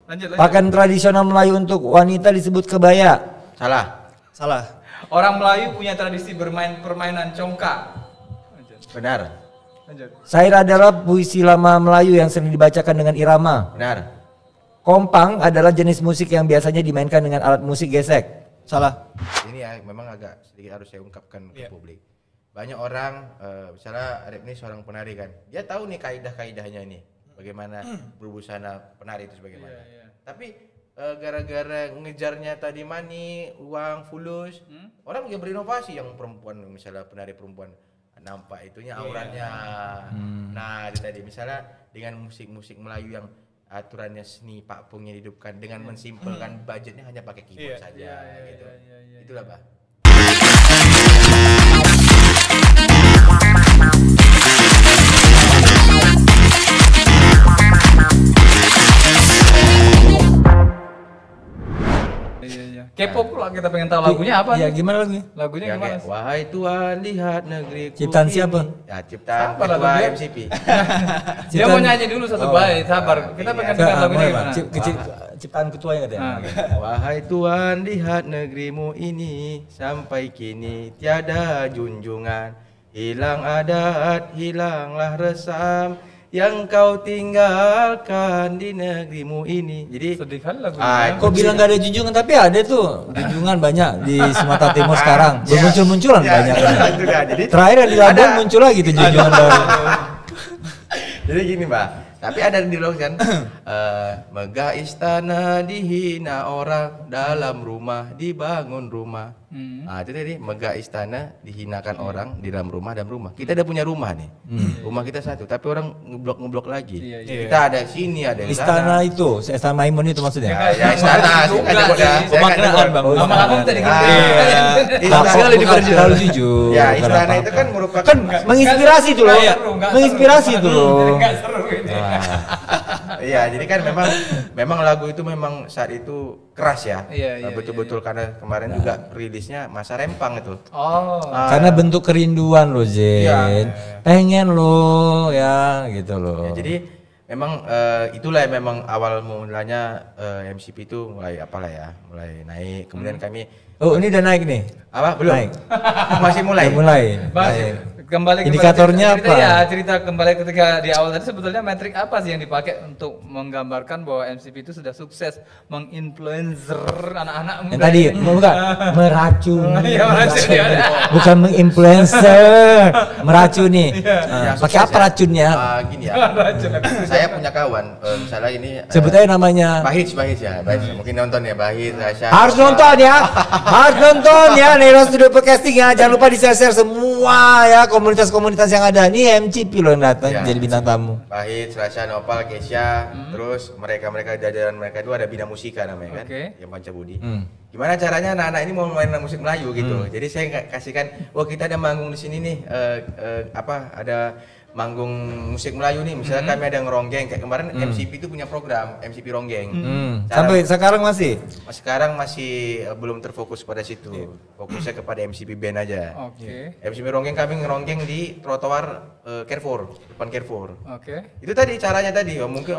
Lanjut. Pakaian tradisional Melayu untuk wanita disebut kebaya. Salah. Orang Melayu punya tradisi bermain permainan congkak. Benar. Lanjut. Syair adalah puisi lama Melayu yang sering dibacakan dengan irama. Benar. Kompang adalah jenis musik yang biasanya dimainkan dengan alat musik gesek. Salah. Ini ya memang agak sedikit harus saya ungkapkan ke publik. Banyak orang, misalnya Arif ini seorang penari kan, dia tahu nih kaidah-kaidahnya ini, bagaimana berbusana penari itu bagaimana. Tapi gara-gara ngejarnya tadi money, uang, fulus, orang juga berinovasi yang perempuan, misalnya penari perempuan nampak itunya auratnya. Nah itu tadi misalnya dengan musik-musik Melayu yang aturannya seni Pak Pungnya dihidupkan dengan mensimpelkan budgetnya hanya pakai keyboard saja gitu. Itulah Pak. K-pop pula kita pengen tahu lagunya apa? Iya, gimana lagunya? Lagunya Ya, gimana? kayak, wahai Tuhan lihat negeriku. Ciptaan ini. siapa? Ya ciptaan Siapa lagu ketua dia? MCP. Dia mau nyanyi dulu satu bait, sabar. Kita pengen dengar lagunya gimana? Ciptaan ketuanya katanya. Wahai Tuhan lihat negerimu ini sampai kini tiada junjungan, hilang adat hilanglah resam yang kau tinggalkan di negerimu ini. Jadi Sedih kali lagunya. Kok bilang gak ada junjungan, tapi ada tuh junjungan banyak di Sumatera Timur sekarang. Bermuncul-munculan banyak. Jadi Terakhir yang di Labuan muncul lagi tuh junjungan baru. Jadi gini Mbak, tapi ada di log kan, megah istana dihina orang, dalam rumah dibangun rumah. Nah itu tadi megah istana dihinakan orang di dalam rumah dan rumah. Kita udah punya rumah nih, rumah kita satu, tapi orang ngeblok lagi. Kita ada sini, ada yang Istana sana. itu, Istana Maimun itu maksudnya. Ya istana, Pemaknaan, Bang. Lama-lama tadi gitu. Istana Terlalu jujur. Ya Nggak ada istana apa-apa. itu kan merupakan Kan menginspirasi tuh loh. Menginspirasi tuh loh. Enggak seru ini. Iya, jadi kan memang lagu itu memang saat itu keras ya. Iya, Betul-betul karena kemarin juga rilisnya masa rempang itu. Oh. Karena bentuk kerinduan loh Zen. Iya. Pengen loh ya gitu loh. Ya, jadi memang itulah yang memang awal mulanya MCP itu mulai mulai naik. Kemudian kami Oh ini udah naik nih. apa belum? Naik. Masih mulai. Udah mulai. Bang, kembali ke Indikatornya cerita, apa? Ya, cerita kembali ketika di awal tadi sebetulnya metrik apa sih yang dipakai untuk menggambarkan bahwa MCP itu sudah sukses menginfluencer anak-anak muda? Yang tadi bukan meracuni. Iya, meracuni, ada. Bukan menginfluencer, meracuni. Ya, Pakai sukses apa ya. racunnya? Gini ya. Saya punya kawan, misalnya ini Sebut aja namanya. Bahis ya, Bahis. Mungkin nonton ya Bahis, Rasha. Harus nonton ya, harus nonton ya Nero Studio Podcasting ya. Jangan lupa di share semua ya komunitas-komunitas yang ada. Ini MCP loh yang datang Ya. jadi bintang tamu. Bahit, Rasha, Nopal, Kesha, terus mereka jajaran mereka itu ada Bina Musika namanya kan, Oke. yang Pancabudi. Gimana caranya anak-anak ini mau main musik Melayu gitu. Jadi saya kasihkan, wah kita ada manggung di sini nih, ada manggung musik Melayu nih. Misalnya kami ada ngeronggeng kayak kemarin MCP itu punya program MCP Ronggeng. Sampai sekarang masih. Sekarang masih belum terfokus pada situ. Fokusnya kepada MCP band aja. Oke. MCP Ronggeng kami ngeronggeng di trotoar Carrefour, depan Carrefour. Oke. Itu tadi caranya tadi, mungkin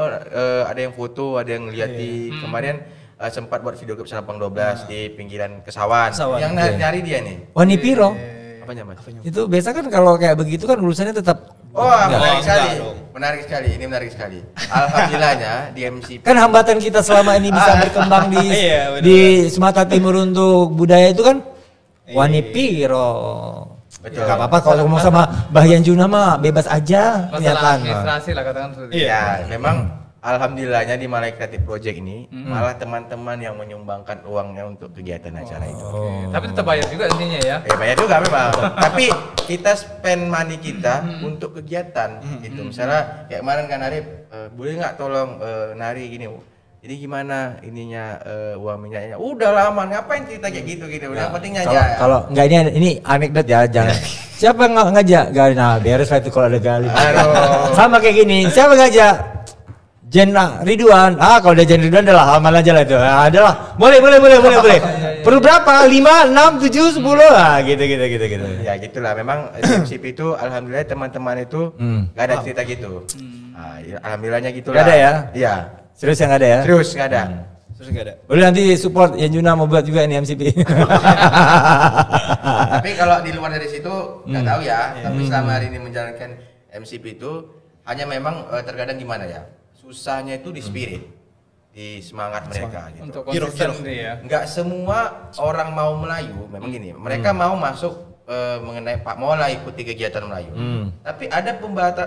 ada yang foto, ada yang lihat di kemarin sempat buat video klip Selapang 12 di pinggiran Kesawan. Yang nyari dia nih. Wani Piro. Apanya Mas? Itu biasa kan kalau kayak begitu kan urusannya tetap. Oh, menarik sekali. Menarik sekali. Ini menarik sekali. Alhamdulillahnya di MCP. Kan hambatan kita selama ini bisa berkembang di Sumatera Timur untuk budaya itu kan Wani Piro. Betul. Gak apa-apa kalau ngomong sama Bahyan Juna mah bebas aja Masalah kelihatan. administrasi lah katakan seperti itu. Iya, memang alhamdulillahnya di Malay Creative Project ini malah teman-teman yang menyumbangkan uangnya untuk kegiatan acara itu. Tapi tetap bayar juga intinya ya. Ya bayar juga memang. Tapi kita spend money kita untuk kegiatan gitu. Misalnya kayak kemarin kan Arif, boleh nggak tolong nari gini. Jadi gimana ininya uang minyaknya? Udah lama, ngapain cerita kayak gitu. Udah pentingnya aja. Kalau nggak ini anekdot ya jangan. Siapa yang ngajak Gali? Nah beres lah itu kalau ada Gali. Aduh. Sama kayak gini. Siapa yang ngajak? Ridwan. Kalau udah Jen Ridwan adalah aman aja lah itu. Adalah. Boleh. Perlu berapa? 5, 6, 7, 10 lah gitu. Ya gitulah. Memang MCP itu alhamdulillah teman-teman itu nggak ada cerita gitu. Ya, alhamdulillahnya gitulah. Nggak ada ya? Iya. Serius yang ada ya? Serius nggak ada. Terus nggak ada. Boleh nanti support ya Juna mau buat juga ini MCP. Tapi kalau di luar dari situ nggak tahu ya. Tapi selama hari ini menjalankan MCP itu hanya memang terkadang gimana ya? Susahnya itu di spirit, di semangat mereka gitu. Untuk konsisten ya. Nggak semua orang mau Melayu, memang gini. Mereka mau masuk mengenai Pak mau lah ikuti kegiatan Melayu. Tapi ada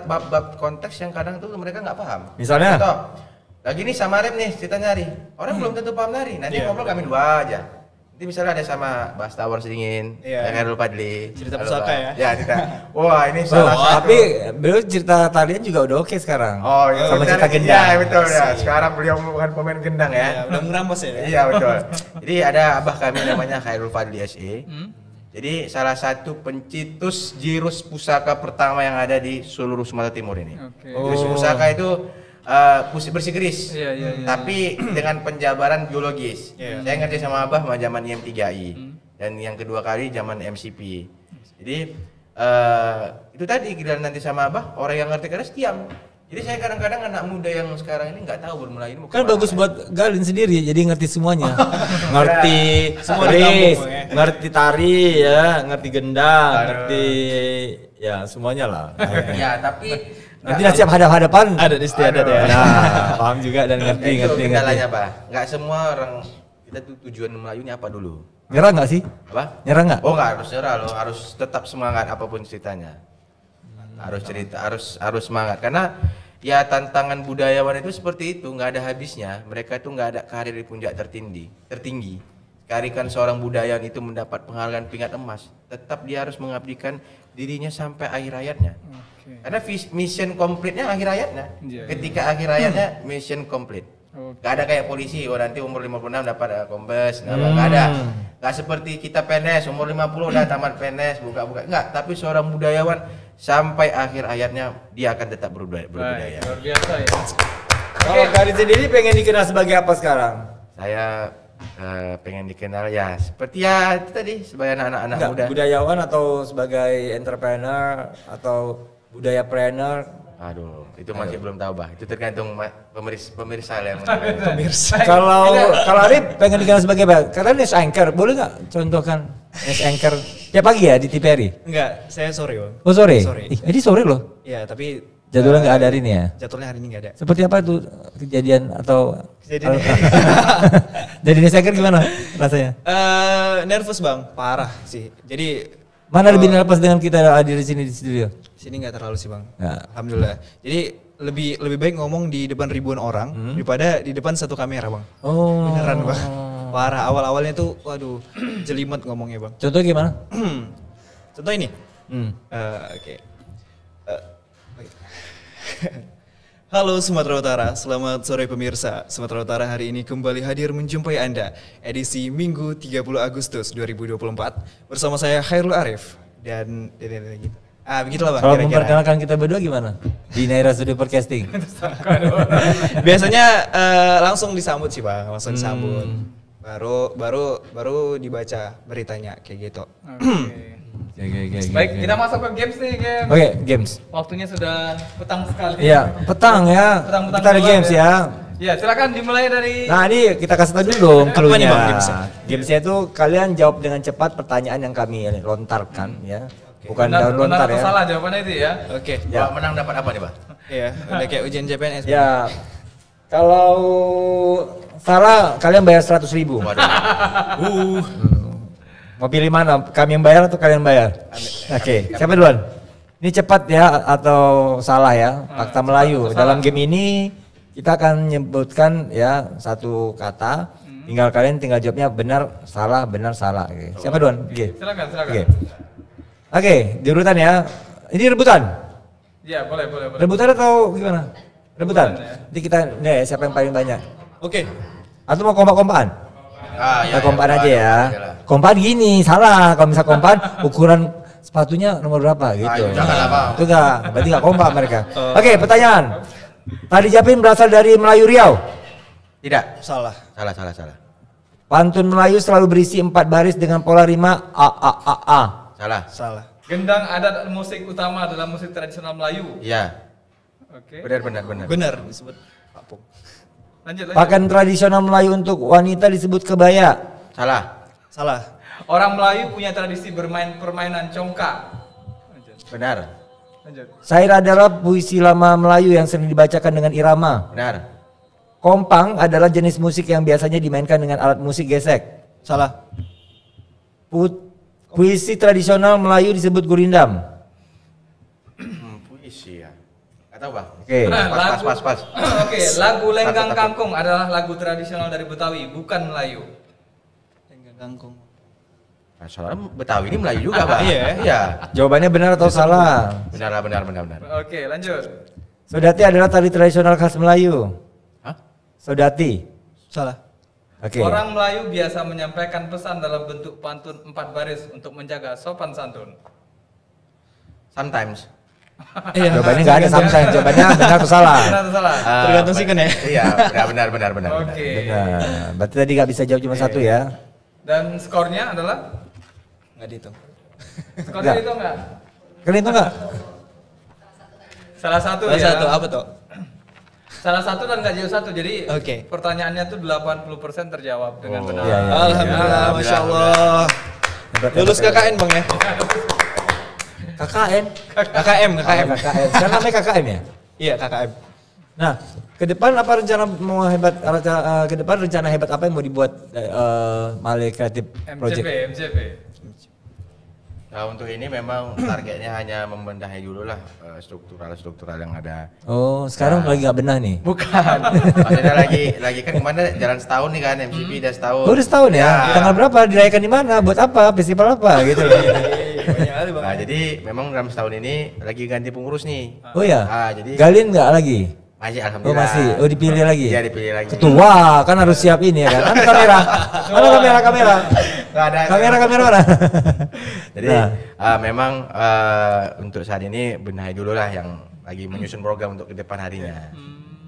bab-bab konteks yang kadang tuh mereka nggak paham. Misalnya? Contoh, lagi nih sama rap nih cerita nyari. Orang belum tentu paham nari. Nanti ngobrol kami dua aja. Nanti misalnya ada sama Bas Tawar Singin, Khairul Fadli. Cerita pusaka ya? Ya cerita. Wah ini salah satu. Tapi beliau cerita tarian juga udah oke sekarang. Oh iya. Sama cerita gendang. Iya betul ya. Sekarang beliau bukan pemain gendang ya. Udah ngerambas ya. Iya betul. Jadi ada abah kami namanya Khairul Fadli SE. Jadi salah satu pencetus jurus pusaka pertama yang ada di seluruh Sumatera Timur ini. Jurus pusaka itu bersih keris, tapi dengan penjabaran biologis. Saya ngerti sama abah zaman IM3I dan yang kedua kali zaman MCP. Jadi itu tadi giliran nanti sama abah orang yang ngerti keris diam. Jadi saya kadang-kadang anak muda yang sekarang ini nggak tahu bermulai ini. Kan bagus buat Galin sendiri, jadi ngerti semuanya. Ngerti Semua keris, di kampung, ya. ngerti tari ya, ngerti gendang, ngerti ya semuanya lah. Ya tapi Nanti setiap hadap-hadapan Ada di istiadat ya. Nah, paham juga dan ngerti. itu kendalanya pak. Nggak semua orang kita tuh tujuan Melayu ini apa dulu? Nyerah nggak sih? Apa? Nyerah nggak? Oh nggak harus nyerah loh, harus tetap semangat apapun ceritanya. Harus cerita, harus semangat karena ya tantangan budayawan itu seperti itu, nggak ada habisnya. Mereka itu nggak ada karir di puncak tertinggi. Karikan seorang budayawan itu mendapat penghargaan pingat emas, tetap dia harus mengabdikan dirinya sampai akhir hayatnya. Karena mission komplitnya akhir hayatnya. Ketika akhir hayatnya mission komplit. Gak ada kayak polisi, nanti umur 56 dapat kombes, nggak ada. Gak seperti kita PNS, umur 50 udah tamat PNS, buka-buka. Enggak, tapi seorang budayawan sampai akhir hayatnya dia akan tetap berbudaya. Luar biasa ya. Kalau Galin sendiri pengen dikenal sebagai apa sekarang? Saya pengen dikenal ya seperti ya itu tadi sebagai anak-anak muda. Budayawan atau sebagai entrepreneur atau budayapreneur? Aduh, itu masih belum tahu bah. Itu tergantung pemirsa yang menilai. Pemirsa. Kalau Arif pengen dikenal sebagai apa? Karena news anchor, boleh nggak contohkan news anchor tiap pagi ya di TVRI? Enggak, saya sore bang. Oh sore? Sore. Ini sore loh. Iya tapi Jadwalnya nggak ada hari ini ya? jadwalnya hari ini nggak ada. Seperti apa itu kejadian atau Kejadian. jadi news anchor gimana rasanya? Nervous bang, parah sih. Jadi Mana lebih nervous dengan kita hadir di sini di studio? sini nggak terlalu sih bang. Ya. Alhamdulillah. Jadi lebih baik ngomong di depan ribuan orang daripada di depan satu kamera bang. Oh. Beneran bang. Parah. Awal-awalnya tuh, waduh, jelimet ngomongnya bang. Contoh gimana? Contoh ini. Hmm. Oke. Halo Sumatera Utara, selamat sore pemirsa. Sumatera Utara hari ini kembali hadir menjumpai Anda edisi Minggu 30 Agustus 2024 bersama saya Khairul Arif dan gitu. Begitulah bang. Kalau kira-kira. memperkenalkan kita berdua gimana? Di Naira Studio Podcasting. Biasanya langsung disambut sih bang, langsung disambut. Baru dibaca beritanya kayak gitu. Baik, kita masuk ke games nih, games. Oke, games. Waktunya sudah petang sekali. Iya, petang ya. Petang-petang Kita ada bola games ya. Ya, silakan dimulai dari Nah, ini kita kasih tahu dulu dong Apa nih, cluenya. Bang, gamesnya? Gamesnya itu kalian jawab dengan cepat pertanyaan yang kami lontarkan ya. Bukan daun lontar atau ya. salah jawabannya itu ya. Oke. Ya. Kalau menang dapat apa nih bah? Iya, udah kayak ujian CPNS. Ya. Kalau salah kalian bayar 100.000. Waduh. Mau pilih mana? Kami yang bayar atau kalian bayar? Oke, siapa duluan? Ini cepat ya atau salah ya? Fakta Melayu. Dalam game ini kita akan menyebutkan ya satu kata. Tinggal jawabnya benar, salah, Oke. Siapa duluan? Oke. Silakan. Oke, di urutan ya. Ini rebutan. Ya, boleh. Rebutan atau gimana? Rebutan. ya. Jadi kita nih siapa yang paling banyak? Oke. Atau mau kompak-kompakan? Ya, Kompan aja ya. Kompan gini, salah. Kalau misal kompan ukuran sepatunya nomor berapa gitu. janganlah, Bang. Itu enggak, berarti enggak kompak mereka. Oke, pertanyaan. Tari Japin berasal dari Melayu Riau. Tidak. Salah. Salah. Pantun Melayu selalu berisi 4 baris dengan pola rima a. Salah. Gendang adat musik utama dalam musik tradisional Melayu. Iya. Oke. Benar. Benar disebut papung. Lanjut. Pakaian tradisional Melayu untuk wanita disebut kebaya. Salah. Salah. Orang Melayu punya tradisi bermain permainan congkak. Benar. Lanjut. Syair adalah puisi lama Melayu yang sering dibacakan dengan irama. Benar. Kompang adalah jenis musik yang biasanya dimainkan dengan alat musik gesek. Salah. Puisi tradisional Melayu disebut gurindam. Puisi ya. Gak tahu bang. Oke. Pas. Oke, lagu Lenggang Takut. Kangkung adalah lagu tradisional dari Betawi, bukan Melayu. Lenggang kangkung. Nah, soalnya Betawi ini Melayu juga bang. Iya. Jawabannya benar atau salah? Benar. Oke, lanjut. Sodati adalah tari tradisional khas Melayu. Hah? Sodati. Salah. Oke. Orang Melayu biasa menyampaikan pesan dalam bentuk pantun 4 baris untuk menjaga sopan santun. Sometimes. Jawabannya nggak ada sometimes. Jawabannya benar atau salah? Benar atau salah? Tergantung siken ya. Iya, benar. Oke. Benar. Berarti tadi nggak bisa jawab cuma satu ya. Dan skornya adalah? Nggak dihitung. Skornya Nggak. itu enggak? Kalian itu nggak? Salah satu Salah ya. satu apa tuh? Salah satu dan nggak jauh satu. Jadi Oke. pertanyaannya tuh 80% terjawab dengan benar. Iya, iya. Alhamdulillah, masya Allah. Lulus KKN bang ya? KKN. KKM. KKN. Sekarang namanya KKN ya? Iya KKM. Nah, ke depan apa rencana mau hebat? Ke depan rencana hebat apa yang mau dibuat Male Creative Project? MCP. Nah untuk ini memang targetnya hanya membenahi dulu lah struktural yang ada. Oh, sekarang lagi nggak benah nih? Bukan. Maksudnya lagi kan kemana jalan setahun nih kan MCP udah setahun. Oh, udah setahun ya? Tanggal berapa? Dirayakan di mana? Buat apa? Festival apa? Gitu. Nah jadi memang dalam setahun ini lagi ganti pengurus nih. Oh ya? Jadi Galin nggak lagi? masih Oh alhamdulillah. masih? Oh dipilih lagi? Iya dipilih lagi. Ketua kan harus siap ini ya kan? Mana kamera? Mana kamera? Nggak ada. Kamera mana? Jadi memang untuk saat ini benahi dulu lah yang lagi menyusun program untuk ke depan harinya.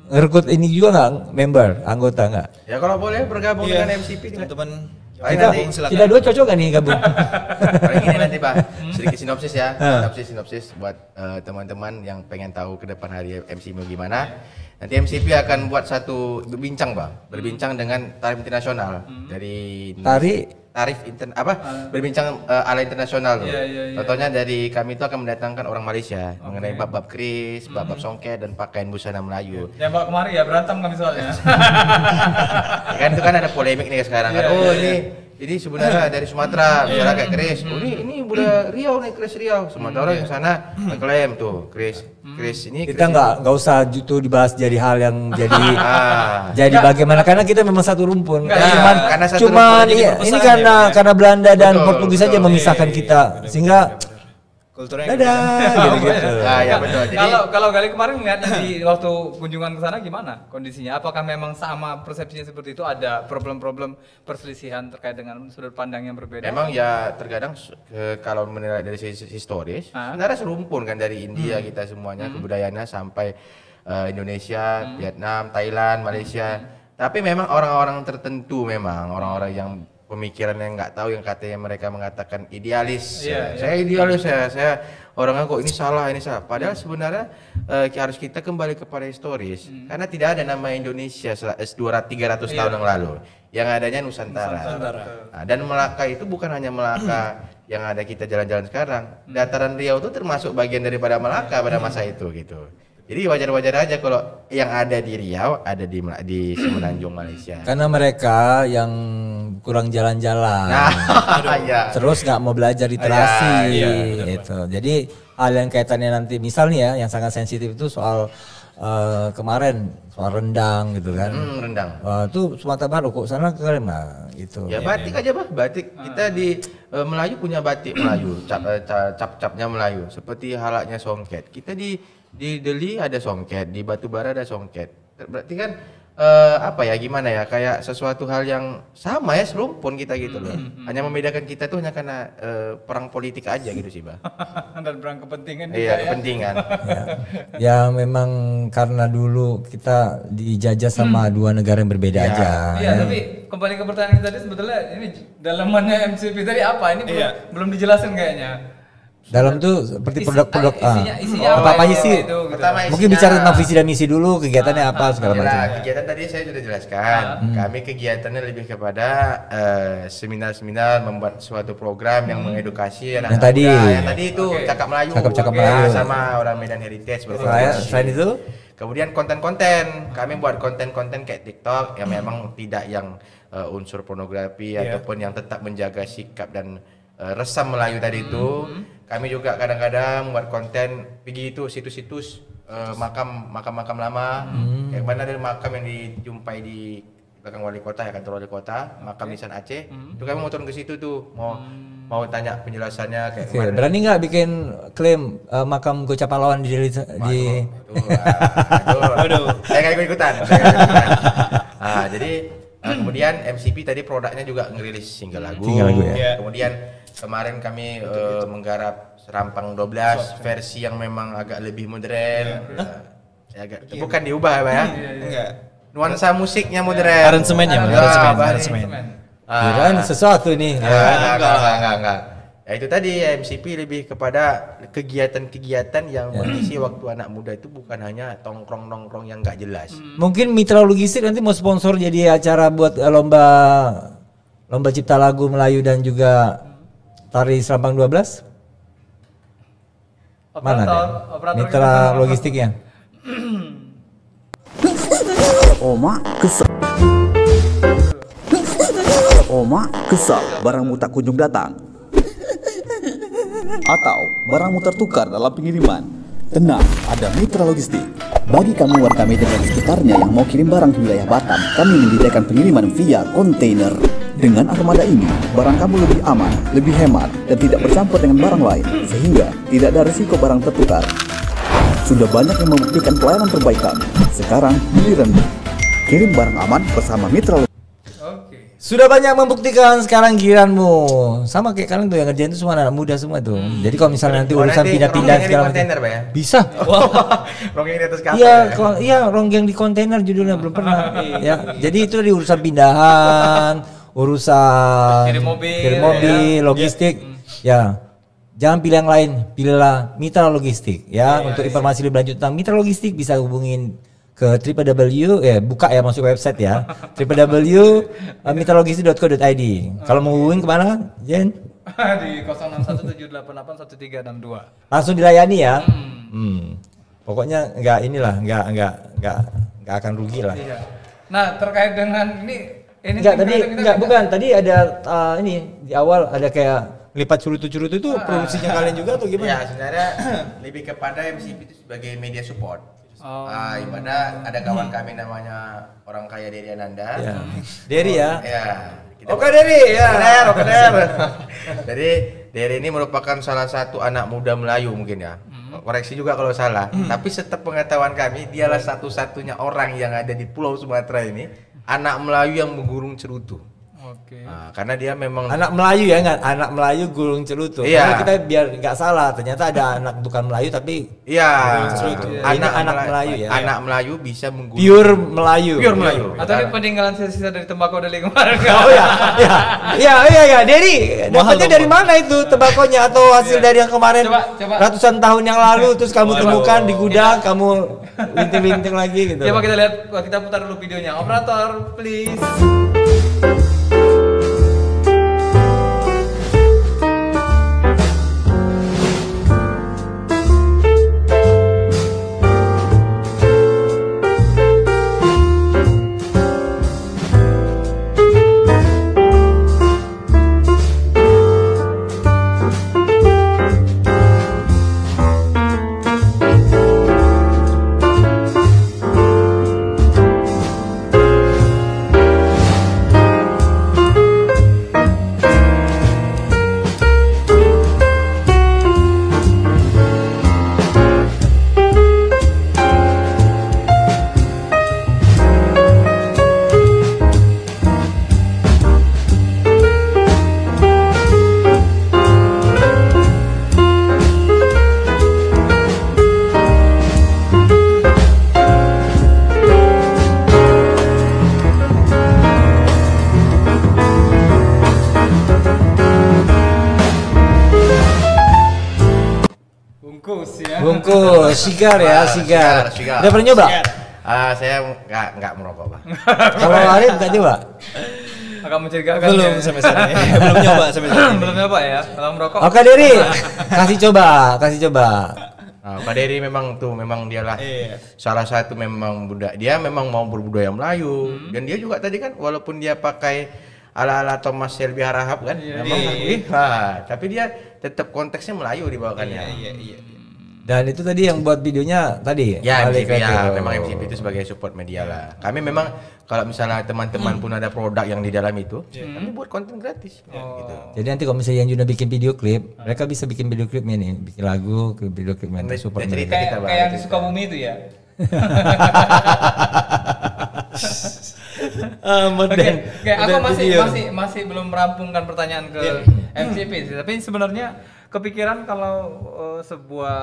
Rekrut ini juga nggak member, anggota nggak? Ya kalau boleh bergabung dengan MCP Teman-teman. Paling Kita, nanti kita dua cocok nggak nih gabung? paling ini nanti Pak sedikit sinopsis ya. Sinopsis buat teman-teman yang pengen tahu ke depan hari MCP gimana. Nanti MCP akan buat satu berbincang dengan tarif internasional dari berbincang ala internasional tuh. Iya. Contohnya dari kami itu akan mendatangkan orang Malaysia mengenai bab-bab keris, bab-bab songket dan pakaian busana Melayu. Yang bawa kemari ya berantem kami soalnya. Kan itu kan ada polemik nih sekarang kan. Oh ini sebenarnya dari Sumatera, misalnya kayak keris. Oh ini udah Riau nih keris Riau. Sementara orang yang sana ngeklaim tuh keris ini. Kita nggak usah itu dibahas jadi hal yang jadi jadi Nggak. bagaimana karena kita memang satu rumpun. Nggak, karena satu Cuman rumpun jadi ini karena Belanda dan Betul, Portugis saja betul. memisahkan kita sehingga Kulturnya dadah gitu. Ya betul. Jadi Kalau kali kemarin melihatnya di waktu kunjungan ke sana gimana kondisinya? Apakah memang sama persepsinya seperti itu? Ada problem-problem perselisihan terkait dengan sudut pandang yang berbeda? memang ya terkadang kalau menilai dari sisi historis sebenarnya serumpun kan dari India kita semuanya kebudayaannya sampai Indonesia, Vietnam, Thailand, Malaysia. Tapi memang orang-orang tertentu orang-orang yang pemikiran yang nggak tahu yang katanya mereka mengatakan idealis. Saya idealis saya orangnya kok ini salah. Padahal sebenarnya harus kita kembali kepada historis karena tidak ada nama Indonesia 200-300 tahun yang lalu. Yang adanya Nusantara. Nah, dan Melaka itu bukan hanya Melaka yang ada kita jalan-jalan sekarang. Dataran Riau itu termasuk bagian daripada Melaka pada masa itu gitu. Jadi wajar-wajar aja kalau yang ada di Riau ada di Semenanjung Malaysia. Karena mereka yang kurang jalan-jalan, terus nggak mau belajar literasi, gitu. Jadi hal yang kaitannya nanti, misal nih ya, yang sangat sensitif itu soal kemarin soal rendang gitu kan. Rendang. Itu Sumatera Barat kok sana keren lah gitu. Ya batik aja bah, batik kita di Melayu punya batik Melayu, cap-capnya Melayu, seperti halaknya songket. Kita di Deli ada songket, di Batubara ada songket. Berarti kan gimana ya, kayak sesuatu hal yang sama ya, serumpun kita gitu loh. Hanya membedakan kita tuh hanya karena perang politik aja gitu sih bah. Dan perang kepentingan juga Iya ya. kepentingan. Ya memang karena dulu kita dijajah sama dua negara yang berbeda aja. Iya, tapi kembali ke pertanyaan kita tadi sebetulnya ini dalamannya MCP tadi apa? Ini belum dijelasin kayaknya. Dalam tuh seperti produk-produk isinya apa aja sih? gitu. Pertama Mungkin isinya- bicara tentang visi dan misi dulu, kegiatannya apa segala Ya, macam. kegiatan tadi saya sudah jelaskan. Kami kegiatannya lebih kepada seminar-seminar, membuat suatu program yang mengedukasi anak Yang tadi. Yang tadi itu Oke. cakap Melayu. Cakap Oke, Melayu. sama orang Medan Heritage Selain itu, Kemudian konten-konten, kami buat konten-konten kayak TikTok yang memang tidak yang unsur pornografi ataupun yang tetap menjaga sikap dan resam Melayu tadi itu. Kami juga kadang-kadang buat konten pergi itu situs-situs makam lama. Kayak mana ada makam yang dijumpai di belakang wali kota ya, kantor wali kota, makam Nisan Aceh. Itu kami mau turun ke situ tuh, mau tanya penjelasannya kayak oke, berani nggak bikin klaim makam Goca Pahlawan di Aduh, saya nggak ikut-ikutan. Nah, jadi kemudian MCP tadi produknya juga ngerilis single lagu. ya. Kemudian kemarin kami menggarap Serampang 12 versi yang memang agak lebih modern. Bukan diubah ya, Enggak. nuansa musiknya modern. Aransemennya, aransemen. Kirain sesuatu ini. Enggak. Ya itu tadi MCP lebih kepada kegiatan-kegiatan yang mengisi waktu anak muda itu bukan hanya tongkrong-nongkrong yang nggak jelas. Mungkin Mitra Logistik nanti mau sponsor jadi acara buat lomba cipta lagu Melayu dan juga tari Serampang 12. Mana deh? Mitra Logistiknya. Oma kesal barangmu tak kunjung datang. Atau barangmu tertukar dalam pengiriman. Tenang, ada Mitra Logistik. Bagi kamu warga Medan dan sekitarnya yang mau kirim barang ke wilayah Batam, kami menyediakan pengiriman via kontainer. Dengan armada ini, barang kamu lebih aman, lebih hemat, dan tidak bercampur dengan barang lain, sehingga tidak ada risiko barang tertukar. Sudah banyak yang membuktikan pelayanan terbaik kami. Sekarang giliranmu. Kirim barang aman bersama Mitra Logistik. Sudah banyak membuktikan, sekarang giliranmu. Sama kayak kalian tuh yang ngerjain itu semua anak muda semua tuh. Jadi kalau misalnya nanti urusan pindah-pindah segala macam. kontainer, Pak ya? Bisa. Ronggeng di atas kapal. Iya, iya ronggeng di kontainer judulnya belum pernah. Ya, jadi itu di urusan pindahan, urusan Kirim mobil, logistik. Ya. Jangan pilih yang lain, pilihlah Mitra Logistik ya. Untuk informasi lebih lanjut tentang Mitra Logistik bisa hubungin ke buka ya, masuk website ya. www.mitralogistik.co.id. Kalau mau hubungin kemana, Jen? Di 0617881362. Langsung dilayani ya. Pokoknya nggak akan rugi lah. Iya. Nah, terkait dengan ini Tadi ada ini di awal ada kayak lipat curutu-curutu itu produksinya kalian juga atau Ya gimana? sebenarnya lebih kepada MCP itu sebagai media support. Ibadah ada kawan kami namanya orang kaya Dery Ananda. Ya. Dery ya. Ya. Oke Dery ya. Benar. Jadi Dery ini merupakan salah satu anak muda Melayu mungkin ya. Koreksi juga kalau salah. Tapi setiap pengetahuan kami dialah satu-satunya orang yang ada di Pulau Sumatera ini anak Melayu yang menggurung cerutu. Oke. Nah, karena dia memang Anak Melayu ya, nggak anak Melayu gulung cerutu. Iya. Karena kita biar nggak salah, ternyata ada anak bukan Melayu tapi iya anak Melayu ya. Anak Melayu bisa menggurung Pure Melayu. Pure Melayu. Atau ini peninggalan sisa-sisa dari tembakau dari kemarin. Oh ya. Dery, dapatnya dari mana itu tembakonya atau hasil dari yang kemarin Coba. ratusan tahun yang lalu terus kamu temukan di gudang, kamu linting-linting lagi gitu. Coba kita lihat, kita putar dulu videonya. Operator, please. bungkus, sigar ya, sigar. Sigar. Udah pernah nyoba? Saya nggak merokok, Pak. Kalau Arif nggak nyoba? Agak mencurigakan. Belum ya. sampai saat ini. Belum nyoba sampai saat ini. Belum nyoba ya. Kalau merokok. Oke Diri, kasih coba. Nah, Pak Dery memang dialah Iya. salah satu memang dia memang mau berbudaya Melayu dan dia juga tadi kan walaupun dia pakai ala-ala Thomas Shelby Harahap kan, memang tapi dia tetap konteksnya Melayu dibawakannya. Iya. Dan itu tadi yang buat videonya tadi. Ya, balik MCP, ke ya, itu. memang MCP itu sebagai support media lah. Kami memang kalau misalnya teman-teman pun ada produk yang di dalam itu, kami buat konten gratis. Gitu. Jadi nanti kalau misalnya yang Juna bikin video klip, mereka bisa bikin video klipnya nih, bikin lagu, ke video klipnya untuk support Dan mereka. cerita. Kayak yang di Sukabumi itu ya. Oke, aku masih belum merampungkan pertanyaan ke MCP sih. Tapi sebenarnya kepikiran kalau sebuah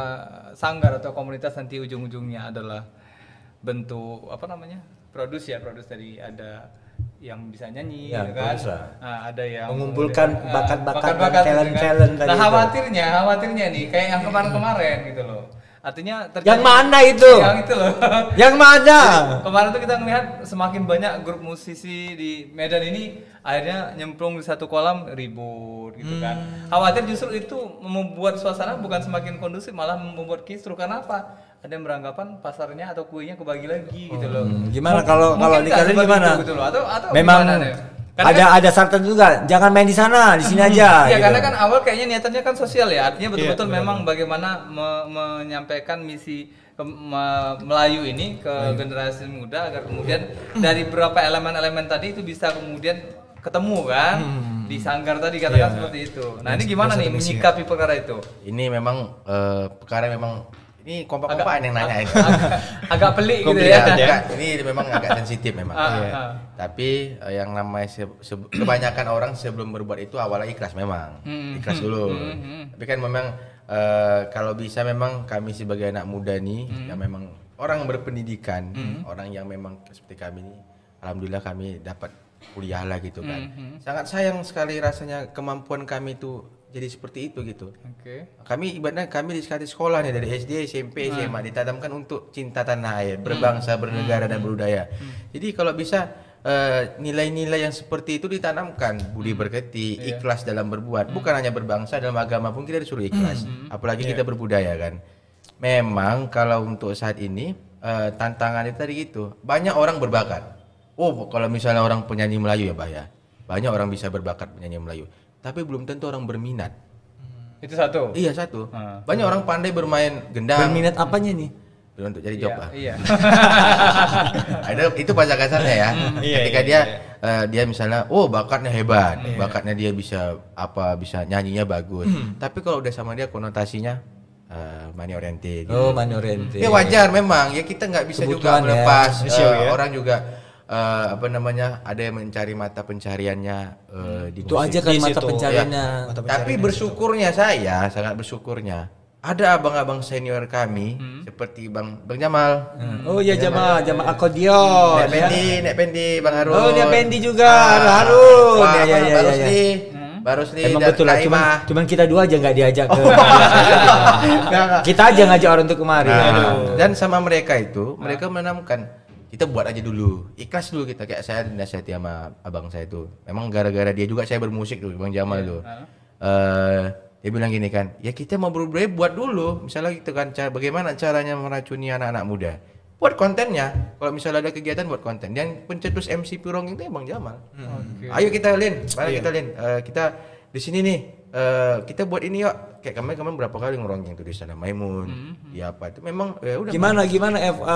sanggar atau komunitas nanti ujung-ujungnya adalah bentuk apa namanya? Produs dari ada yang bisa nyanyi, Ya, gitu kan? produs lah. Nah, ada yang Mengumpulkan bakat-bakat dan gitu kan. talent-talent tadi Nah, itu. khawatirnya nih kayak yang kemarin gitu loh. Artinya Yang mana itu? Yang itu loh. Yang mana? Kemarin tuh kita melihat semakin banyak grup musisi di Medan ini akhirnya nyemplung di satu kolam ribut gitu kan. Khawatir justru itu membuat suasana bukan semakin kondusif malah membuat kisruh. Karena apa? Ada yang beranggapan pasarnya atau kuenya kebagi lagi gitu loh. Gimana kalau Mungkin nggak dikalian seperti gimana? itu gitu loh. Atau Memang gimana deh? Karena ada syarat juga, jangan main di sana, di sini aja. Iya, gitu. karena kan awal kayaknya niatannya kan sosial ya. Artinya betul-betul memang bagaimana menyampaikan misi Melayu ini ke generasi muda agar kemudian dari beberapa elemen-elemen tadi itu bisa kemudian ketemu kan di sanggar tadi katakan seperti itu. Nah, ini gimana nih menyikapi perkara itu? Ini memang perkara memang ini kompak-kompakan yang nanya ini. Agak pelik gitu ya. Ini memang agak sensitif memang. Tapi yang namanya kebanyakan orang sebelum berbuat itu awalnya ikhlas memang. Ikhlas dulu. Tapi kan memang kalau bisa memang kami sebagai anak muda nih yang memang orang berpendidikan, orang yang memang seperti kami ini, alhamdulillah kami dapat kuliah lah gitu kan. Sangat sayang sekali rasanya kemampuan kami itu jadi seperti itu gitu. Oke. Kami ibaratnya kami di sekolah nih dari SD, SMP, SMA ditanamkan untuk cinta tanah air, berbangsa, bernegara dan berbudaya. Jadi kalau bisa nilai-nilai yang seperti itu ditanamkan, budi berketi, ikhlas dalam berbuat. Bukan hanya berbangsa, dalam agama pun kita disuruh ikhlas. Apalagi kita berbudaya kan. Memang kalau untuk saat ini tantangan itu tadi gitu. Banyak orang berbakat. Oh, kalau misalnya orang penyanyi Melayu ya, Bah ya. Banyak orang bisa berbakat penyanyi Melayu. Tapi belum tentu orang berminat. Itu satu. Iya satu. Banyak orang pandai bermain gendang. Berminat apanya nih? Untuk jadi job lah. Iya. Itu pajak kasarnya ya. Ketika dia misalnya, oh bakatnya hebat, bakatnya dia bisa nyanyinya bagus. Tapi kalau udah sama dia konotasinya money oriented. Oh, money oriented. Ya wajar memang. Ya kita nggak bisa juga Kebutuhan melepas ya. orang juga. Ada yang mencari mata pencariannya di Itu musik. aja kan Di mata situ, pencariannya. Tapi bersyukurnya saya sangat bersyukurnya ada abang-abang senior kami seperti Bang Jamal. Oh iya, Jamal akodion. Nek Pendi, Bang Harun. Oh, dia Pendi juga, Harun. Ya. Baru Sri Emang dan betul lah, Kaimah. cuman kita dua aja nggak diajak ke. Kita aja ngajak orang untuk kemari. Dan sama mereka itu, mereka menanamkan kita buat aja dulu, ikhlas dulu kita. Kayak saya dinasihati sama abang saya itu. Memang gara-gara dia juga saya bermusik tuh, Bang Jamal tuh. Dia bilang gini kan, ya kita mau berbudaya buat dulu. Misalnya gitu kan, bagaimana caranya meracuni anak-anak muda. Buat kontennya. Kalau misalnya ada kegiatan buat konten. Yang pencetus MC Pirong itu ya Bang Jamal. Ayo kita Lin, kita di sini nih. Kita buat ini yuk. Kayak kemarin berapa kali ngerongeng tuh di sana Maimun. Ya apa itu memang ya udah. Gimana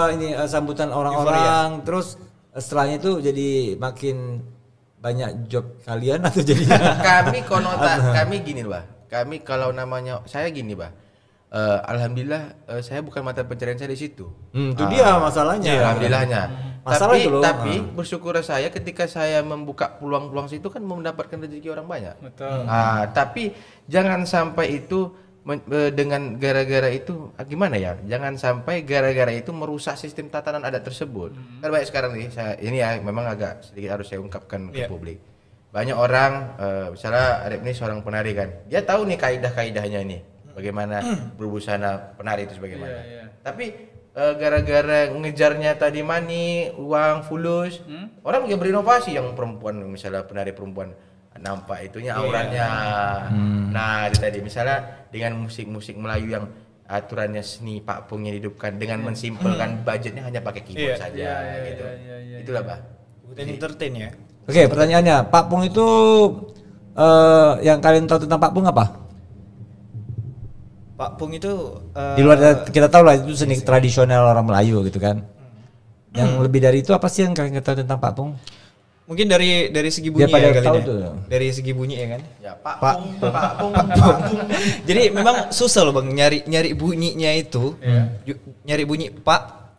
ini sambutan orang-orang, terus setelahnya itu jadi makin banyak job kalian atau jadi kami gini Bah. Kami kalau namanya saya gini Bah. Alhamdulillah saya bukan mata pencarian saya di situ. Itu dia masalahnya. Alhamdulillahnya. Masalah itu loh. Tapi bersyukur saya ketika saya membuka peluang-peluang situ kan mendapatkan rezeki orang banyak. Betul. Tapi jangan sampai itu dengan gara-gara itu gimana ya? Jangan sampai gara-gara itu merusak sistem tatanan adat tersebut. Kan banyak sekarang nih ini ya memang agak sedikit harus saya ungkapkan ke publik. Banyak orang misalnya Arif ini seorang penari kan. Dia tahu nih kaidah-kaidahnya ini. bagaimana berbusana penari itu sebagaimana. Tapi gara-gara ngejarnya tadi money, uang, fulus, orang juga berinovasi yang perempuan, misalnya penari perempuan nampak itunya auratnya. Nah, itu tadi misalnya dengan musik-musik Melayu yang aturannya seni pakpungnya dihidupkan dengan mensimpelkan budgetnya hanya pakai keyboard saja gitu. Itulah, Pak. Entertain ya. Oke, pertanyaannya, pakpung itu yang kalian tahu tentang pakpung apa? Pakpung itu Di luar kita tahu lah itu seni tradisional orang Melayu gitu kan. Yang lebih dari itu apa sih yang kalian tahu tentang pakpung? mungkin dari segi bunyi pada ya kali tahu ya. tuh. Dari segi bunyi ya kan. Ya, pakpung. Jadi memang susah loh Bang nyari bunyinya itu. Nyari bunyi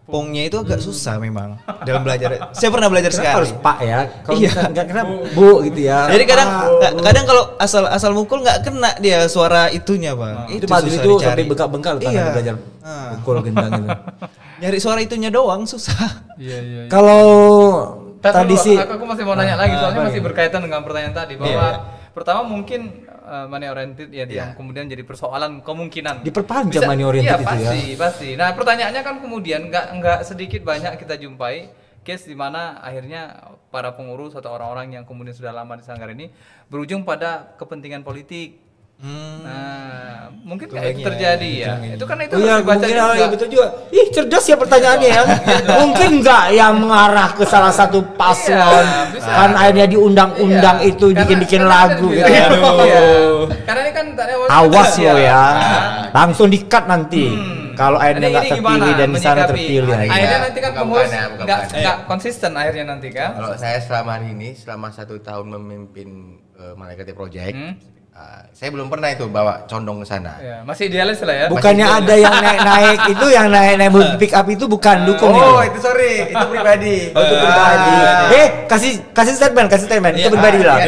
pongnya itu agak susah memang dalam belajar. Saya pernah belajar Kenapa sekali. harus pak ya? Kalau Iya. misalnya nggak kena bu gitu ya. Jadi kadang kalau asal mukul nggak kena dia suara itunya Bang. Itu padu susah itu dicari. sampai bengkak-bengkak loh tangan Iya. belajar pukul gendang gitu. Nyari suara itunya doang susah. Iya. Kalau Tradisi. tradisi Aku masih mau nanya lagi soalnya apa masih nih? berkaitan dengan pertanyaan tadi bahwa pertama mungkin money oriented ya yang kemudian jadi persoalan kemungkinan Diperpanjang money oriented itu ya. pasti. Nah, pertanyaannya kan kemudian nggak sedikit banyak kita jumpai case di mana akhirnya para pengurus atau orang-orang yang kemudian sudah lama di Sanggar ini berujung pada kepentingan politik. Nah, mungkin kayak itu terjadi ya. Itu kan itu Oh iya, harus dibaca mungkin juga. ya betul juga. Ih, cerdas ya pertanyaannya ya. Mungkin enggak yang mengarah ke salah satu paslon. bisa. Kan akhirnya di undang-undang Iya, itu karena- bikin karena lagu ada gitu. di- Aduh. Iya. Karena ini kan tadi awalnya Awas kan- lo ya. Nah, Langsung di-cut nanti. Kalau akhirnya Jadi enggak ini terpilih gimana dan di sana menyikapi? terpilih aja. Akhirnya nanti kan Bukan pengurus bukan. nggak konsisten akhirnya nanti kan. Kalau saya selama ini, selama 1 tahun memimpin Malaikati Project, saya belum pernah itu bawa condong ke sana. Ya, masih idealis lah ya. Bukannya ada yang naik-naik itu yang naik pick up itu bukan dukung Oh, itu. itu sorry, itu pribadi. Oh, itu pribadi. Kasih statement itu pribadi lah.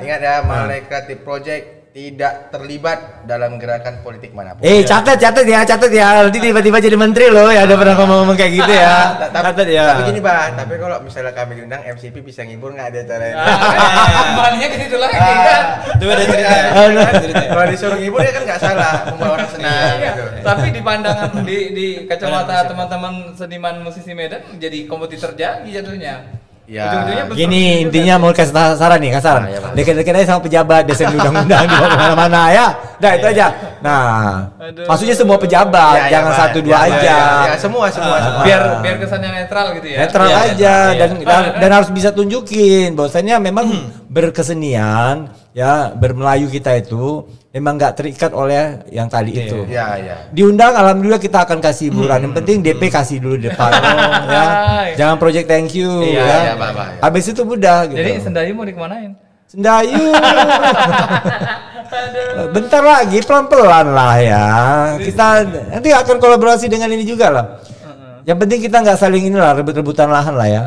Ingat ya, Malaikati Project tidak terlibat dalam gerakan politik manapun. Catat ya. Nanti tiba-tiba jadi menteri loh ya, ada pernah ngomong kayak gitu ya. Catat ya. Tapi gini Bang, tapi kalau misalnya kami diundang MCP bisa ngibur nggak ada caranya. Kembalinya ke situ lagi kan. Itu ada cerita. Kalau disuruh ngibur ya kan nggak salah, membawa orang senang Iya, gitu. tapi di pandangan di kacamata teman-teman seniman musisi Medan jadi kompetitor jadi jatuhnya. Ya. Ujung-ujungnya Gini intinya mau kasih saran nih, saran. Ya, Pak. Deket-deket aja sama pejabat, biasanya undang-undang di mana-mana ya. Nah itu aja. Nah, maksudnya semua pejabat, jangan Pak. satu dua aja. Ya, semua. biar kesannya netral gitu ya. Netral Iya, aja dan harus bisa tunjukin bahwasanya memang berkesenian ya bermelayu kita itu memang nggak terikat oleh yang tadi itu. Ya. Diundang alhamdulillah kita akan kasih hiburan. Yang penting DP kasih dulu di depan ya. Jangan project thank you ya. Iya, Pak. Habis itu mudah gitu. Jadi Sendayu mau dikemanain? Sendayu. Bentar lagi pelan-pelan lah ya. Kita nanti akan kolaborasi dengan ini juga lah. Yang penting kita nggak saling inilah rebut-rebutan lahan lah ya.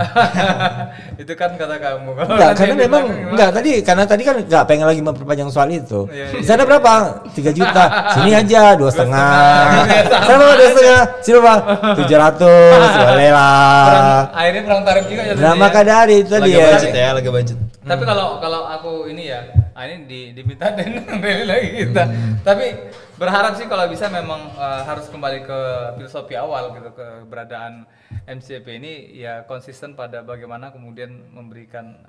Itu kan kata kamu. Kalau Enggak, nanti karena yang di memang belakang enggak tadi kan enggak pengen lagi memperpanjang soal itu. Iya. Di sana berapa? 3 juta. Sini aja 2,5. Sana berapa 2,5? Sini berapa? 700. Boleh lah. akhirnya perang tarif juga jatuhnya. Nah, maka dari itu tadi ya. Laga budget. Tapi kalau aku ini ya, ini diminta dan beli lagi kita. Tapi berharap sih kalau bisa memang harus kembali ke filosofi awal gitu, keberadaan MCP ini ya konsisten pada bagaimana kemudian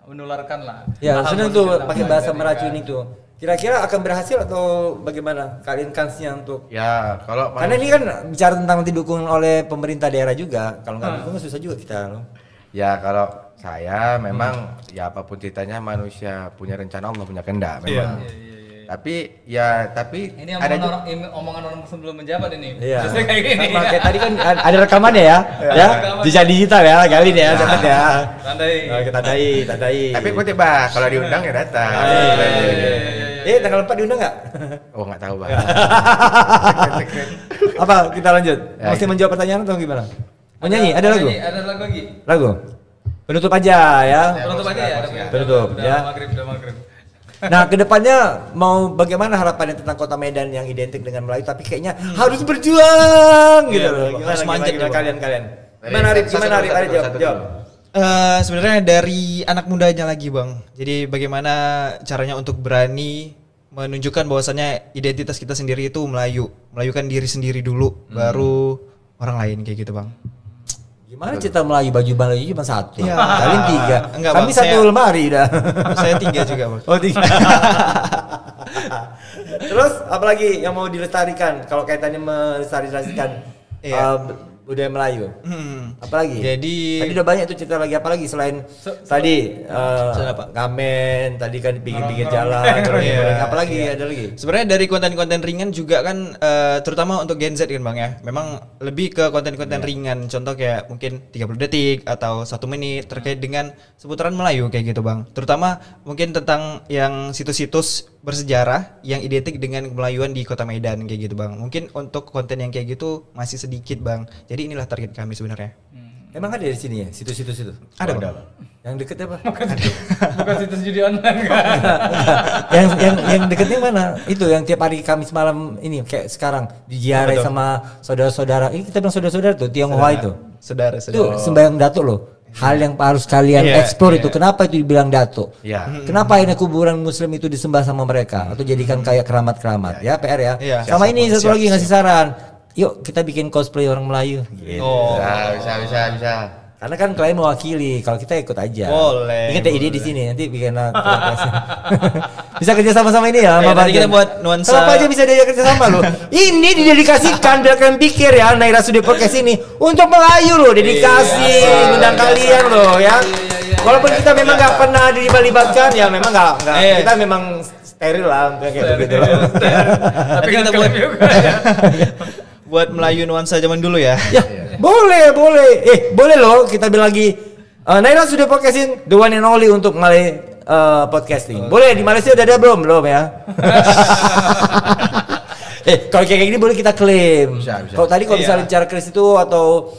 menularkan lah. Ya, hal senang positif tuh tentang pakai Melayu bahasa tadi meracuni kan. itu. Kira-kira akan berhasil atau bagaimana? Kalian kansnya untuk Ya, kalau karena ini kan bicara tentang didukung oleh pemerintah daerah juga. Kalau nggak dukung susah juga kita. Ya kalau saya memang ya apapun ceritanya manusia punya rencana, Allah punya kehendak memang. Tapi Ini ada omongan orang sebelum menjabat ini. Iya. Biasanya kayak gini. Sama kayak tadi kan ada rekamannya ya. Ya, jejak digital ya, kali ini ya, catat ya. Tandai. Nah, kita tandai. tapi kutip Bah, kalau diundang ya datang. Tanggal 4 diundang nggak? Oh nggak tahu Bah. Apa kita lanjut? Ya, Masih gitu. menjawab pertanyaan atau gimana? Mau nyanyi? Ada lagu? Ada lagu lagi. Lagu? Penutup aja ya. Penutup aja ya. Penutup, Udah ya. Udah maghrib. Nah, kedepannya mau bagaimana harapannya tentang kota Medan yang identik dengan Melayu tapi kayaknya harus berjuang gitu loh. harus manjat Gimana dulu. kalian? Gimana Arif? Satu Jawab. Sebenarnya dari anak mudanya lagi Bang. Jadi bagaimana caranya untuk berani menunjukkan bahwasannya identitas kita sendiri itu melayukan diri sendiri dulu, baru orang lain kayak gitu bang. Gimana cerita Melayu, baju Melayu cuma satu, Ya. kalian 3. Enggak, Kami Bang, 1 lemari dah. Saya 3 juga bang. Oh 3. Terus apalagi yang mau dilestarikan kalau kaitannya melestarikan budaya Melayu? Apalagi? Jadi tadi udah banyak tuh cerita lagi, apalagi selain tadi apa? ngamen, tadi kan di pinggir-pinggir jalan, apalagi ada lagi? sebenarnya dari konten-konten ringan juga kan, terutama untuk Gen Z kan bang ya, memang lebih ke konten-konten ringan, contoh kayak mungkin 30 detik atau 1 menit terkait dengan seputaran Melayu kayak gitu bang, terutama mungkin tentang yang situs-situs bersejarah yang identik dengan Melayuan di Kota Medan kayak gitu bang. Mungkin untuk konten yang kayak gitu masih sedikit bang, jadi inilah target kami sebenarnya. Emang ada di sini ya situs-situs itu? Ada bang. Yang deket apa? Bukan situs judi online kan? yang deketnya mana? Itu yang tiap hari Kamis malam ini kayak sekarang diziarahi sama saudara-saudara. Ini kita bilang saudara-saudara tuh Tionghoa itu. Saudara. Itu sembahyang datuk loh. Hal yang harus kalian eksplor itu. Kenapa itu dibilang datuk? Kenapa akhirnya kuburan muslim itu disembah sama mereka atau jadikan kayak keramat-keramat? Ya PR ya. Iya. Sama ini satu lagi ngasih saran. Yuk kita bikin cosplay orang Melayu. Gitu. Bisa. Karena kan kalian mewakili, kalau kita ikut aja. Boleh, Ingat ya ide di sini, nanti bikin bisa kerja sama ini ya. Nanti kita buat nuansa. Kenapa aja bisa diajak kerja sama loh? Ini didedikasikan biar kalian pikir ya, Naira Studio Podcast ini untuk Melayu loh, dedikasi undang kalian loh ya. Walaupun kita memang nggak pernah dilibatkan ya, memang nggak. Kita memang steril lah untuk kayak begitu loh. Tapi kita buat Melayu nuansa zaman dulu ya. Ya, boleh. Boleh loh kita bilang lagi Naira sudah podcasting the one and only untuk Malay podcasting. Boleh di Malaysia udah ada belum ya? Kalau kayak gini boleh kita klaim. Kalau tadi kalau misalnya bicara Chris itu atau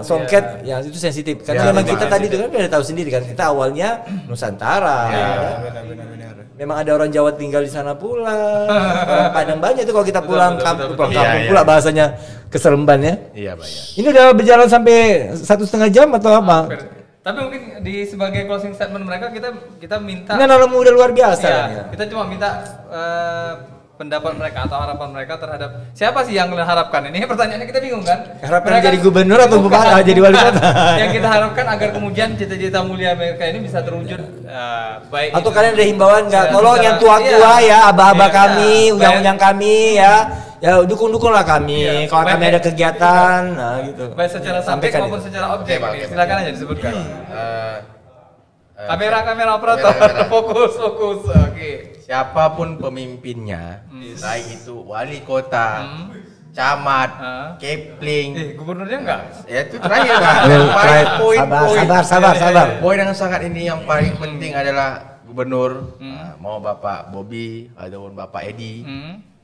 Songket ya itu sensitif. Karena memang kita tadi itu kan udah tahu sendiri kan kita awalnya Nusantara. Benar. Memang ada orang Jawa tinggal di sana pula. Orang Padang banyak itu kalau kita pulang kampung pula bahasanya keseremban ya. Iya, Pak ya. Ini udah berjalan sampai 1,5 jam atau apa? Tapi mungkin di sebagai closing statement mereka kita minta. Ini anak muda luar biasa. Iya, kita cuma minta pendapat mereka atau harapan mereka terhadap siapa sih yang kalian harapkan? Ini pertanyaannya kita bingung kan? Harapan jadi gubernur atau bupati jadi wali kota? Yang kita harapkan agar kemudian cita-cita mulia mereka ini bisa terwujud baik. Atau kalian ada himbauan nggak? Tolong yang tua-tua ya, abah-abah kami, undang-undang kami ya. Ya dukung-dukunglah kami. Kalau kami ada kegiatan, nah gitu. Baik secara subjek maupun secara objek. Silakan aja disebutkan. Kamera operator, fokus. Oke. Siapapun pemimpinnya, baik itu wali kota, camat, kepling, Gubernurnya enggak? ya itu terakhir kan. Sabar. Poin yang sangat ini yang paling penting adalah gubernur, mau Bapak Bobby ataupun Bapak Edi,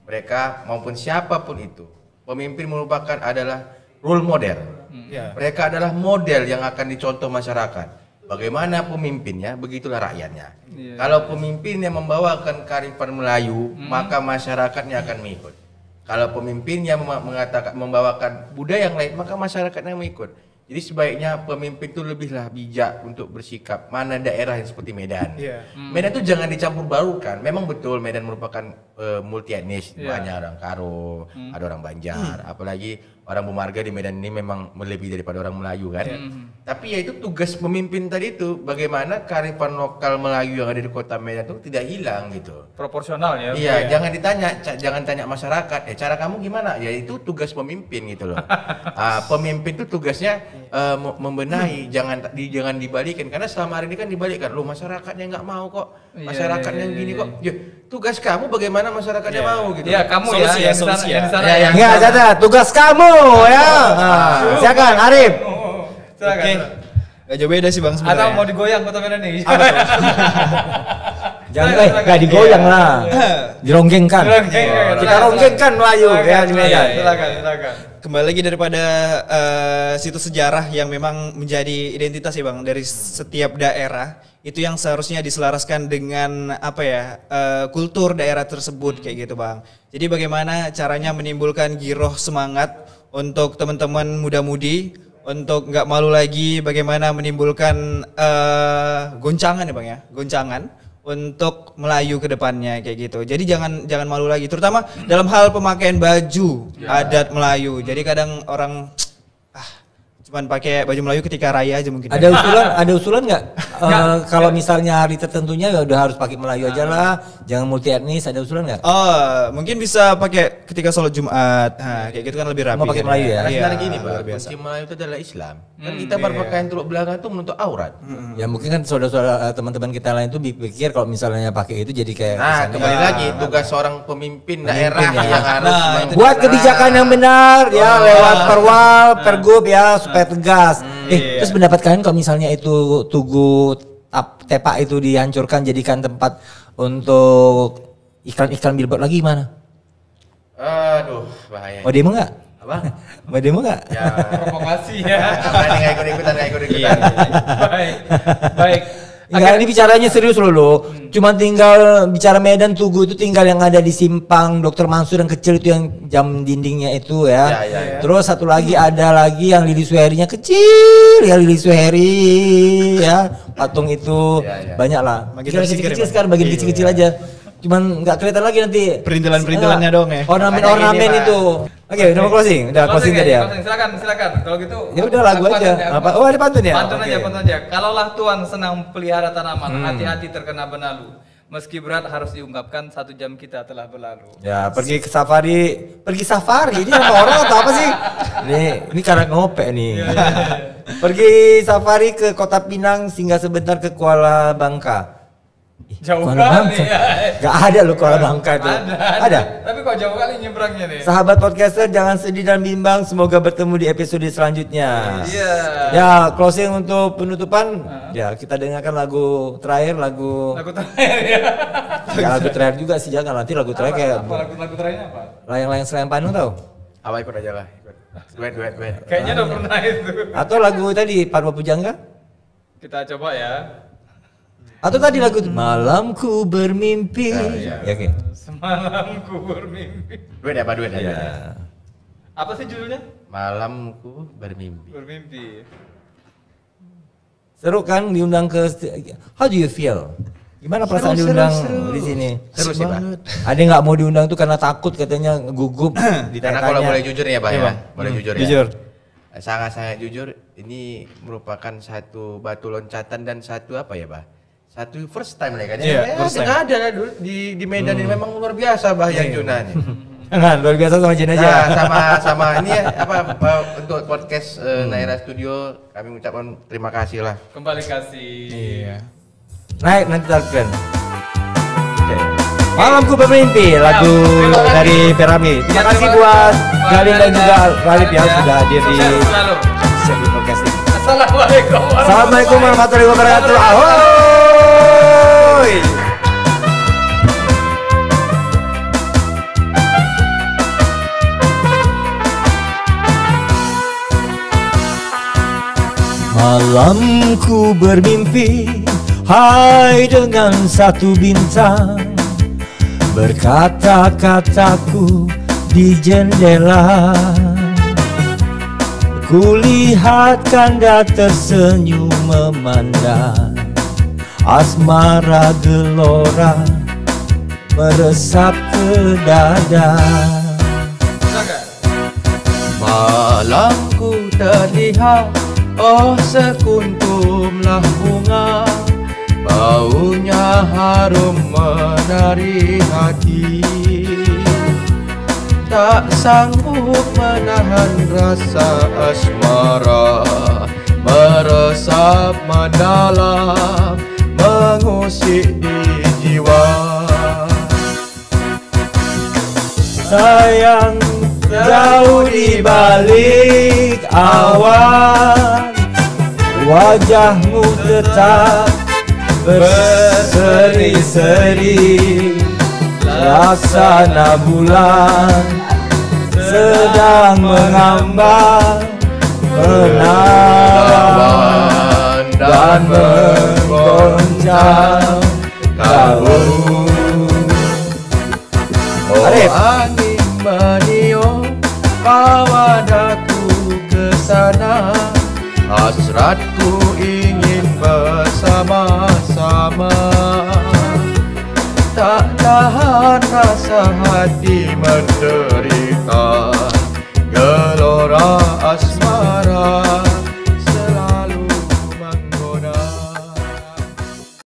mereka maupun siapapun itu, pemimpin merupakan adalah role model. Mereka adalah model yang akan dicontoh masyarakat. Bagaimana pemimpinnya, begitulah rakyatnya. Kalau pemimpinnya membawakan kearifan Melayu, maka masyarakatnya akan mengikut. Kalau pemimpinnya membawakan budaya yang lain, maka masyarakatnya mengikut. Jadi sebaiknya pemimpin itu lebihlah bijak untuk bersikap. Mana daerah yang seperti Medan. Medan itu jangan dicampur barukan. Memang betul Medan merupakan multi etnis, banyak orang Karo, ada orang Banjar, apalagi orang Bumarga di Medan ini memang melebihi daripada orang Melayu kan. Tapi ya itu tugas pemimpin tadi itu, bagaimana kearifan lokal Melayu yang ada di kota Medan itu tidak hilang gitu. Proporsional ya. Iya, jangan tanya masyarakat, cara kamu gimana? Ya itu tugas pemimpin gitu loh. Pemimpin itu tugasnya membenahi, jangan dibalikin, karena selama hari ini kan dibalikan. Loh, masyarakatnya nggak mau kok. Masyarakatnya gini kok. Ya, tugas kamu bagaimana masyarakatnya mau gitu. Iya, kamu Solusi ya, ya, solusi ya. yang di sana. Enggak, Jada, tugas kamu ya. Silakan Arif. Silakan. Gak jauh beda sih bang sebenarnya. Atau mau digoyang kota Medan ini? Jangan enggak digoyang lah. Dironggengkan. Kita ronggengkan Melayu ya di Medan. Silakan. Kembali lagi daripada situs sejarah yang memang menjadi identitas ya bang dari setiap daerah, itu yang seharusnya diselaraskan dengan kultur daerah tersebut kayak gitu bang. Jadi bagaimana caranya menimbulkan giroh semangat untuk teman-teman muda-mudi untuk nggak malu lagi, bagaimana menimbulkan goncangan ya bang ya, goncangan untuk Melayu ke depannya kayak gitu. Jadi jangan malu lagi, terutama dalam hal pemakaian baju adat Melayu. Jadi kadang orang cuman pakai baju Melayu ketika raya aja mungkin. Ada usulan nggak? Kalau misalnya hari tertentunya ya udah harus pakai Melayu aja lah, jangan multi etnis. Ada usulan nggak? Oh, mungkin bisa pakai ketika sholat Jumat. Nah, kayak gitu kan lebih rapi. Mau pakai Melayu ya? Karena Iya, sebenarnya gini, Pak. luar biasa. Kunci Melayu itu adalah Islam. Kan kita berpakaian tuluk belakang itu menutup aurat. Ya mungkin kan saudara-saudara teman-teman kita lain tuh pikir kalau misalnya pakai itu jadi kayak Nah, kesannya- kembali lagi tugas seorang pemimpin daerah ya. yang harus buat kebijakan yang benar ya lewat perwal, pergub ya supaya tegas. Terus pendapat kalian kalau misalnya itu Tugu Tepak itu dihancurkan jadikan tempat untuk iklan-iklan billboard lagi gimana? Aduh, bahaya. Mau demo nggak? Apa? Mau demo nggak? Ya, Provokasi ya. berani nggak ikut-ikutan. Baik. Enggak, ini bicaranya serius loh. Cuman tinggal bicara Medan Tugu itu tinggal yang ada di simpang Dr. Mansur yang kecil itu yang jam dindingnya itu ya. Ya. Terus satu lagi ada lagi yang Lili Suherinya kecil ya, Lili Suheri ya. Patung itu Ya. banyak lah. Makin Tinggal tersingkir, kecil-kecil Bang. sekarang bagian kecil-kecil aja. Cuman nggak kelihatan lagi nanti Perintilan-perintilannya dong ya. Ornamen-ornamen Makanya gini, itu. Oke, udah mau closing. Udah closing tadi ya. Silakan. Kalau gitu. Ya udah lagu aja. Apa? Oh, ada pantun ya? Pantun Oke. aja. Kalaulah Tuhan senang pelihara tanaman, hati-hati terkena benalu. Meski berat harus diungkapkan 1 jam kita telah berlalu. Ya, pergi safari. Ini nama orang atau apa sih? Ini karena ngopek nih. Pergi safari ke Kota Pinang singgah sebentar ke Kuala Bangka. Jauh Kuala kali Bangka. ya. Gak ada loh Kuala Bangka itu. Ada. Tapi kok jauh kali nyebrangnya nih. Sahabat podcaster jangan sedih dan bimbang, semoga bertemu di episode selanjutnya. Iya. Ya, closing untuk penutupan. Ya, kita dengarkan lagu terakhir, lagu terakhir ya. ya, lagu terakhir juga sih, jangan nanti lagu terakhir kayak Apa lagu terakhirnya apa? layang-layang Selayang Panung tau? Apa ikut aja lah. Duet. Kayaknya udah pernah itu. Atau lagu tadi Parwa Pujangga? Kita coba ya. Atau tadi lagu Malamku Bermimpi. Ya. Ya, oke. Semalamku bermimpi. Duet apa? Ya. Apa sih judulnya? Malamku bermimpi. Bermimpi. Seru kan diundang ke How do you feel? Gimana perasaan diundang di sini? Seru sih, Pak. Ada yang nggak mau diundang tuh karena takut katanya gugup Karena ditanya. kalau boleh jujur ya, Pak Iya, ya. Bang. Boleh jujur ya. Jujur. Sangat-sangat jujur, ini merupakan satu batu loncatan dan satu apa ya, Pak? Satu first time lah kan. Iya, first time. Nggak ada lah dulu di Medan ini memang luar biasa Bahyan Junan. Jangan, luar biasa sama Jin aja. Nah, sama ini ya untuk podcast Naira Studio kami mengucapkan terima kasih lah. Kembali kasih. Iya. Naik nanti kalian. Malamku Bermimpi, lagu terima kasih. dari Perami. Terima Ya, kasih terima buat kasih. Galin dan juga Ralif ya Ya. sudah hadir di Sukses selalu. Seri Podcast ini. Assalamualaikum. Assalamualaikum warahmatullahi wabarakatuh. Ahoy! Malamku bermimpi, hai dengan satu bintang, berkata-kataku di jendela. Kulihat Kanda tersenyum memandang, asmara gelora meresap ke dada. Malamku terlihat oh sekuntumlah bunga, baunya harum menari hati. Tak sanggup menahan rasa asmara, meresap mendalam, mengusik di jiwa. Sayang jauh di balik awan, wajahmu tetap berseri-seri, laksana bulan sedang mengambang, menawan dan menggoncang kalbu. Oh Arif. angin meniup bawa daku ke sana, hasratku ingin bersama-sama. hati menderu.